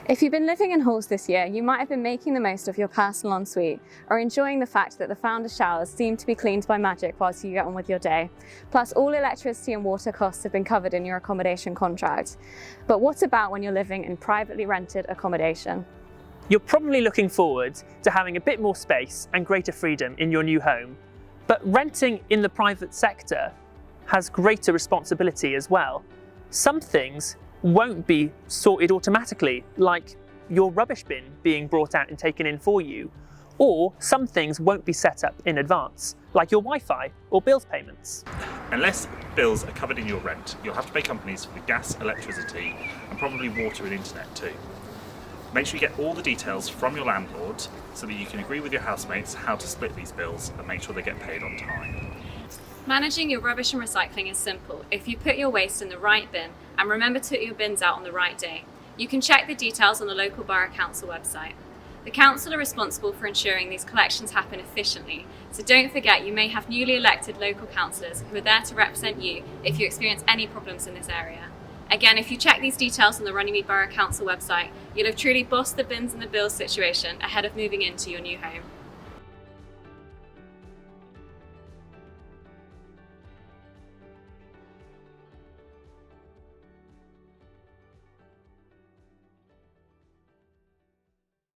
If you've been living in halls this year, you might have been making the most of your personal ensuite or enjoying the fact that the founder showers seem to be cleaned by magic whilst you get on with your day. Plus, all electricity and water costs have been covered in your accommodation contract. But what about when you're living in privately rented accommodation? You're probably looking forward to having a bit more space and greater freedom in your new home. But renting in the private sector has greater responsibility as well. Some things won't be sorted automatically, like your rubbish bin being brought out and taken in for you, or some things won't be set up in advance, like your Wi-Fi or bills payments. Unless bills are covered in your rent, you'll have to pay companies for the gas, electricity, and probably water and internet too. Make sure you get all the details from your landlord so that you can agree with your housemates how to split these bills and make sure they get paid on time. Managing your rubbish and recycling is simple if you put your waste in the right bin and remember to put your bins out on the right day. You can check the details on the local borough council website. The council are responsible for ensuring these collections happen efficiently, so don't forget you may have newly elected local councillors who are there to represent you if you experience any problems in this area. Again, if you check these details on the Runnymede Borough Council website, you'll have truly bossed the bins and the bills situation ahead of moving into your new home.